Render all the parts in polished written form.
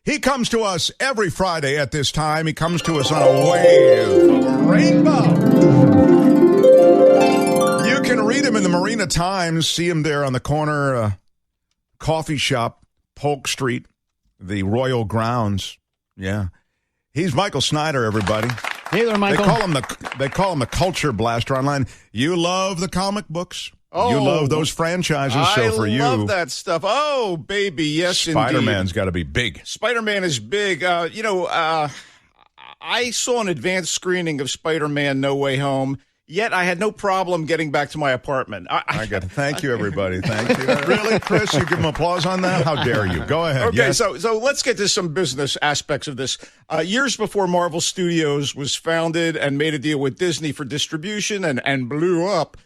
He comes to us every Friday at this time. He comes to us on a wave of a rainbow. You can read him in the Marina Times, see him there on the corner coffee shop, Polk Street, the Royal Grounds. Yeah. He's Michael Snyder, everybody. Hey there, Michael. They call him the culture blaster online. You love the comic books. Oh, you love those franchises. So for you, I love that stuff. Oh, baby, yes, Spider-Man's got to be big. Spider-Man is big. I saw an advanced screening of Spider-Man No Way Home, yet I had no problem getting back to my apartment. I got to thank you, everybody. Thank you. Really, Chris? You give him applause on that? How dare you? Go ahead. Okay, yes. So let's get to some business aspects of this. Years before Marvel Studios was founded and made a deal with Disney for distribution and blew up,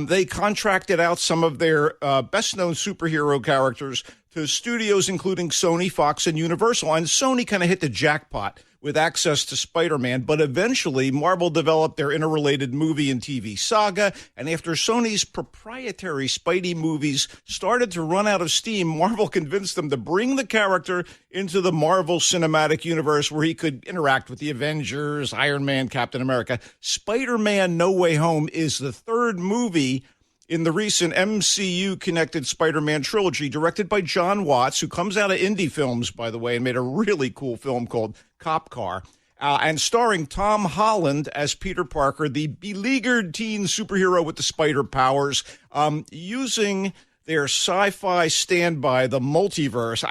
they contracted out some of their best-known superhero characters to studios including Sony, Fox, and Universal. And Sony kind of hit the jackpot with access to Spider-Man, but eventually Marvel developed their interrelated movie and TV saga, and after Sony's proprietary Spidey movies started to run out of steam, Marvel convinced them to bring the character into the Marvel Cinematic Universe where he could interact with the Avengers, Iron Man, Captain America. Spider-Man No Way Home is the third movie in the recent MCU-connected Spider-Man trilogy, directed by John Watts, who comes out of indie films, by the way, and made a really cool film called Cop Car, and starring Tom Holland as Peter Parker, the beleaguered teen superhero with the spider powers, using their sci-fi standby, the multiverse,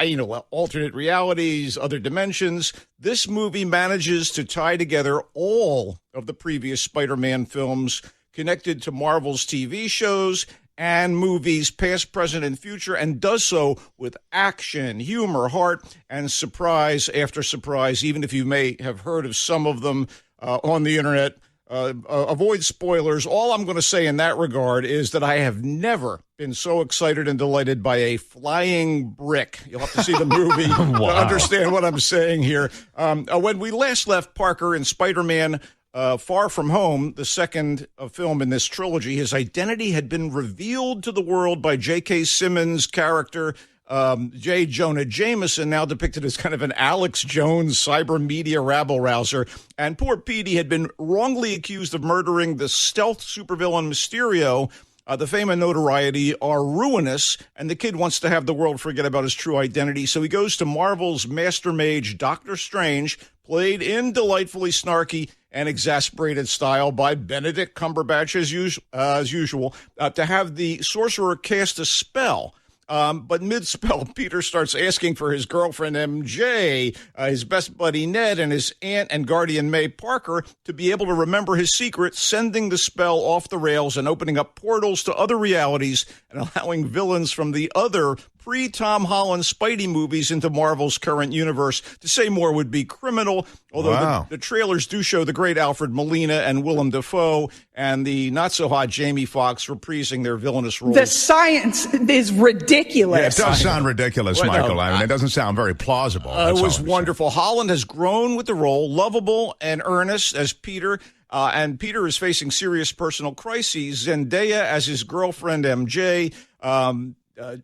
alternate realities, other dimensions. This movie manages to tie together all of the previous Spider-Man films connected to Marvel's TV shows and movies, past, present, and future, and does so with action, humor, heart, and surprise after surprise, even if you may have heard of some of them on the internet. Avoid spoilers. All I'm going to say in that regard is that I have never been so excited and delighted by a flying brick. You'll have to see the movie to understand what I'm saying here. When we last left Parker in Spider-Man Far From Home, the second film in this trilogy, his identity had been revealed to the world by J.K. Simmons' character, J. Jonah Jameson, now depicted as kind of an Alex Jones cyber media rabble-rouser. And poor Petey had been wrongly accused of murdering the stealth supervillain Mysterio. The fame and notoriety are ruinous, and the kid wants to have the world forget about his true identity. So he goes to Marvel's master mage, Doctor Strange, played in delightfully snarky and exasperated style by Benedict Cumberbatch, as usual, to have the sorcerer cast a spell. But mid-spell, Peter starts asking for his girlfriend, MJ, his best buddy, Ned, and his aunt and guardian, May Parker, to be able to remember his secret, sending the spell off the rails and opening up portals to other realities and allowing villains from the other pre-Tom Holland Spidey movies into Marvel's current universe. To say more would be criminal, although the trailers do show the great Alfred Molina and Willem Dafoe and the not-so-hot Jamie Foxx reprising their villainous roles. The science is ridiculous. Yeah, it does sound ridiculous, Michael. I mean, it doesn't sound very plausible. It was wonderful. Holland has grown with the role, lovable and earnest as Peter, and Peter is facing serious personal crises. Zendaya as his girlfriend, MJ,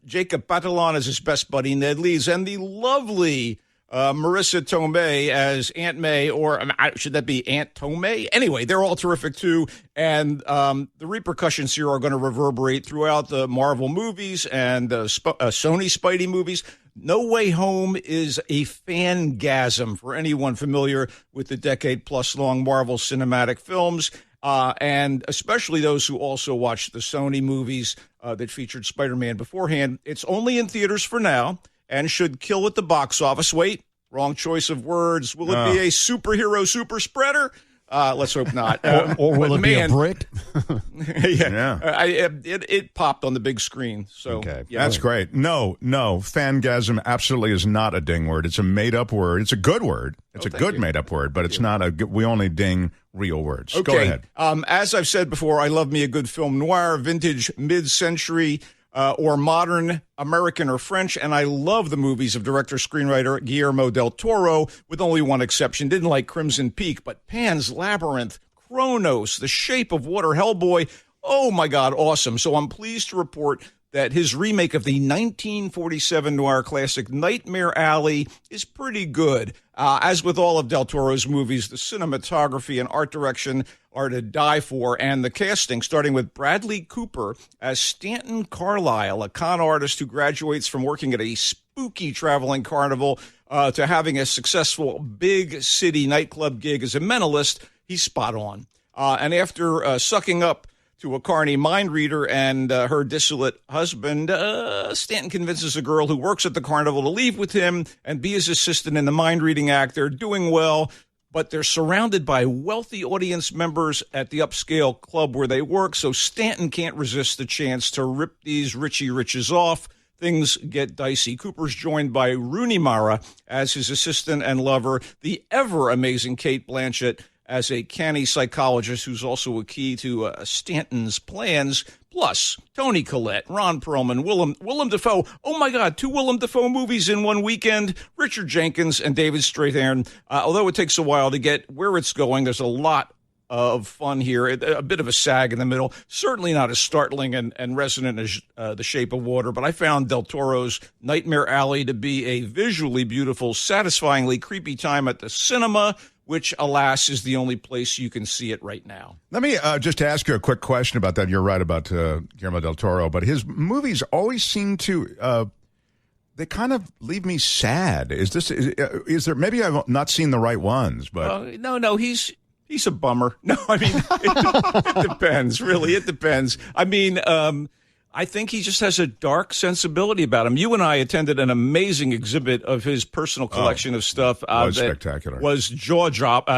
Jacob Batalon as his best buddy, Ned Leeds, and the lovely Marissa Tomei as Aunt May, or should that be Aunt Tomei? Anyway, they're all terrific too, and the repercussions here are going to reverberate throughout the Marvel movies and Sony Spidey movies. No Way Home is a fangasm for anyone familiar with the decade-plus-long Marvel cinematic films. And especially those who also watched the Sony movies that featured Spider-Man beforehand. It's only in theaters for now and should kill at the box office. Wait, wrong choice of words. Will it be a superhero super spreader? Let's hope not. Or will it be a brick? It popped on the big screen. So that's great. No, fangasm absolutely is not a ding word. It's a made-up word. It's a good word. It's a good made-up word, but it's not a. We only ding real words. Okay. Go ahead. As I've said before, I love me a good film noir, vintage, mid-century, or modern, American or French, and I love the movies of director-screenwriter Guillermo del Toro, with only one exception. Didn't like Crimson Peak, but Pan's Labyrinth, Kronos, The Shape of Water, Hellboy, oh my God, awesome. So I'm pleased to report that his remake of the 1947 noir classic Nightmare Alley is pretty good. As with all of Del Toro's movies, the cinematography and art direction are to die for, and the casting, starting with Bradley Cooper as Stanton Carlyle, a con artist who graduates from working at a spooky traveling carnival to having a successful big city nightclub gig as a mentalist. He's spot on. And after sucking up to a carny mind reader and her dissolute husband, Stanton convinces a girl who works at the carnival to leave with him and be his assistant in the mind reading act. They're doing well, but they're surrounded by wealthy audience members at the upscale club where they work, so Stanton can't resist the chance to rip these Richie Riches off. Things get dicey. Cooper's joined by Rooney Mara as his assistant and lover, the ever-amazing Cate Blanchett as a canny psychologist who's also a key to Stanton's plans, plus Toni Collette, Ron Perlman, Willem Dafoe. Oh, my God, 2 Willem Dafoe movies in one weekend, Richard Jenkins and David Strathairn. Although it takes a while to get where it's going, there's a lot of fun here, a bit of a sag in the middle, certainly not as startling and resonant as The Shape of Water, but I found Del Toro's Nightmare Alley to be a visually beautiful, satisfyingly creepy time at the cinema, which, alas, is the only place you can see it right now. Let me just ask you a quick question about that. You're right about Guillermo del Toro, but his movies always seem to they kind of leave me sad. Is there maybe I've not seen the right ones, but no, he's a bummer. No, I mean it depends. Really, it depends. I mean, I think he just has a dark sensibility about him. You and I attended an amazing exhibit of his personal collection of stuff. Was spectacular. Was jaw drop.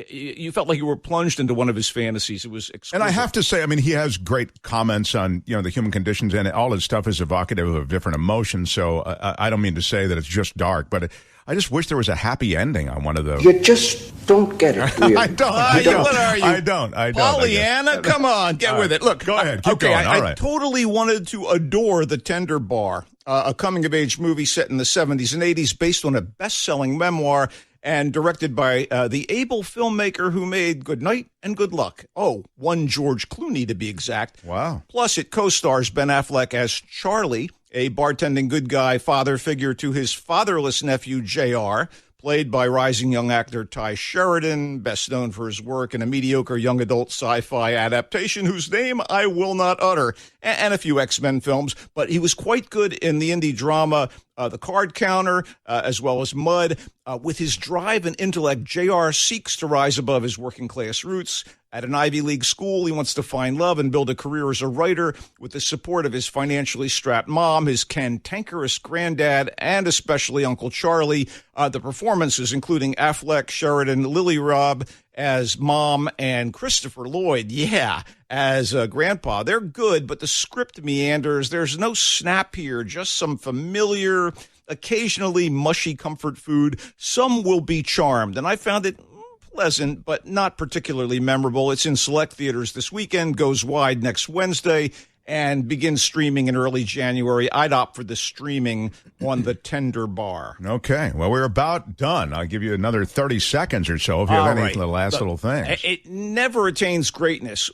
You felt like you were plunged into one of his fantasies. It was exquisite. And I have to say, I mean, he has great comments on the human conditions, and all his stuff is evocative of different emotions. So I don't mean to say that it's just dark, but I just wish there was a happy ending on one of those. You just don't get it, do you? I don't. What are you? I don't. Pollyanna, come on, get with it. Look, go ahead. Keep going. All right. I totally wanted to adore The Tender Bar, a coming-of-age movie set in the 70s and 80s based on a best-selling memoir and directed by the able filmmaker who made Good Night and Good Luck. Oh, one George Clooney, to be exact. Wow. Plus, it co-stars Ben Affleck as Charlie, a bartending good guy father figure to his fatherless nephew, J.R., played by rising young actor Ty Sheridan, best known for his work in a mediocre young adult sci-fi adaptation whose name I will not utter, and a few X-Men films. But he was quite good in the indie drama The Card Counter, as well as Mud. With his drive and intellect, J.R. seeks to rise above his working-class roots. At an Ivy League school, he wants to find love and build a career as a writer with the support of his financially strapped mom, his cantankerous granddad, and especially Uncle Charlie. The performances, including Affleck, Sheridan, Lily Robb as mom, and Christopher Lloyd, as grandpa. They're good, but the script meanders. There's no snap here, just some familiar, occasionally mushy comfort food. Some will be charmed, and I found it pleasant, but not particularly memorable. It's in select theaters this weekend, goes wide next Wednesday, and begins streaming in early January. I'd opt for the streaming on The Tender Bar. Okay. Well, we're about done. I'll give you another 30 seconds or so if you have any last little things. It never attains greatness,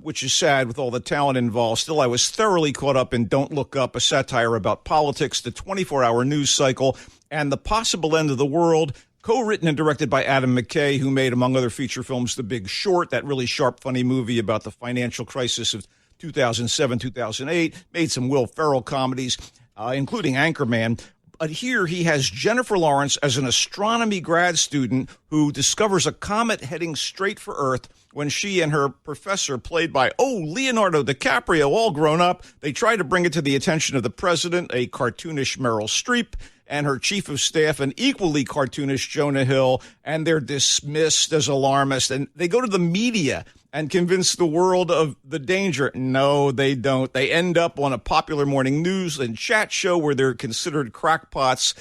which is sad with all the talent involved. Still, I was thoroughly caught up in Don't Look Up, a satire about politics, the 24-hour news cycle, and the possible end of the world. Co-written and directed by Adam McKay, who made, among other feature films, The Big Short, that really sharp, funny movie about the financial crisis of 2007, 2008, made some Will Ferrell comedies, including Anchorman. But here he has Jennifer Lawrence as an astronomy grad student who discovers a comet heading straight for Earth when she and her professor, played by, Leonardo DiCaprio, all grown up, they try to bring it to the attention of the president, a cartoonish Meryl Streep, and her chief of staff, an equally cartoonish Jonah Hill, and they're dismissed as alarmist. And they go to the media and convince the world of the danger. No, they don't. They end up on a popular morning news and chat show where they're considered crackpots.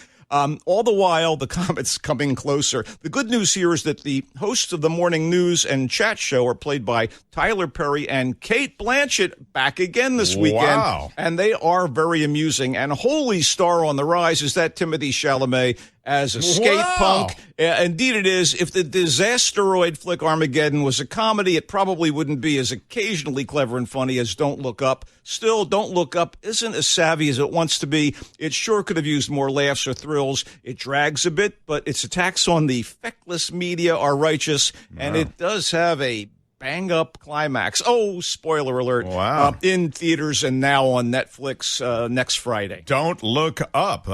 All the while, the comet's coming closer. The good news here is that the hosts of the morning news and chat show are played by Tyler Perry and Cate Blanchett, back again this weekend. Wow. And they are very amusing. And holy star on the rise is that Timothée Chalamet as a skate punk. Indeed it is. If the disasteroid flick Armageddon was a comedy, it probably wouldn't be as occasionally clever and funny as Don't Look Up. Still, Don't Look Up isn't as savvy as it wants to be. It sure could have used more laughs or thrills. It drags a bit, but its attacks on the feckless media are righteous, and it does have a bang-up climax. Oh, spoiler alert. Wow. In theaters and now on Netflix next Friday. Don't Look Up.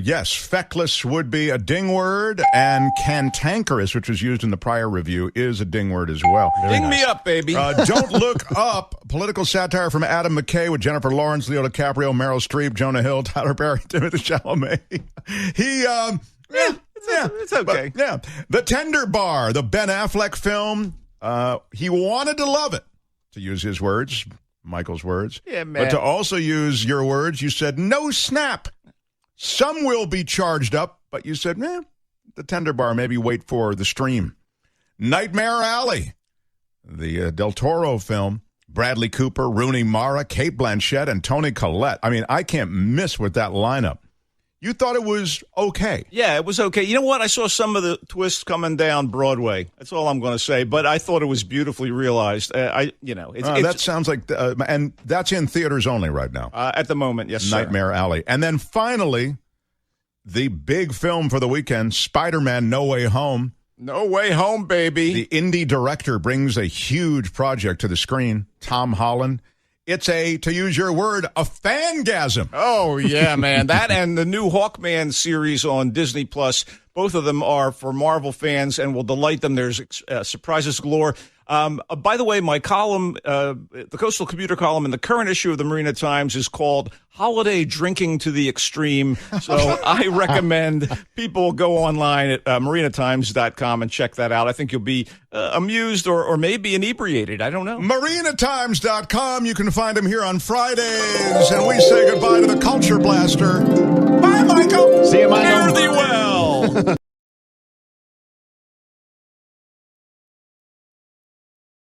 Yes, feckless would be a ding word, and cantankerous, which was used in the prior review, is a ding word as well. Ding me up, baby. Don't Look Up. Political satire from Adam McKay with Jennifer Lawrence, Leo DiCaprio, Meryl Streep, Jonah Hill, Tyler Perry, Timothée Chalamet. It's okay. But, The Tender Bar, the Ben Affleck film. He wanted to love it, to use his words, Michael's words. Yeah, man. But to also use your words, you said, no snap. Some will be charged up, but you said, the Tender Bar, maybe wait for the stream. Nightmare Alley, the Del Toro film. Bradley Cooper, Rooney Mara, Cate Blanchett, and Toni Collette. I mean, I can't miss with that lineup. You thought it was okay. Yeah, it was okay. You know what? I saw some of the twists coming down Broadway. That's all I'm going to say. But I thought it was beautifully realized. That sounds like, and that's in theaters only right now. At the moment, yes, Nightmare Alley. And then finally, the big film for the weekend, Spider-Man No Way Home. No Way Home, baby. The indie director brings a huge project to the screen, Tom Holland. It's to use your word, a fangasm. Oh, yeah, man. That and the new Hawkman series on Disney+, both of them are for Marvel fans and will delight them. There's surprises galore. By the way, my column, the Coastal Commuter column in the current issue of the Marina Times is called Holiday Drinking to the Extreme. So I recommend people go online at marinatimes.com and check that out. I think you'll be amused or maybe inebriated. I don't know. Marinatimes.com. You can find them here on Fridays. And we say goodbye to the Culture Blaster. Bye, Michael. See you, Michael. Fare thee well.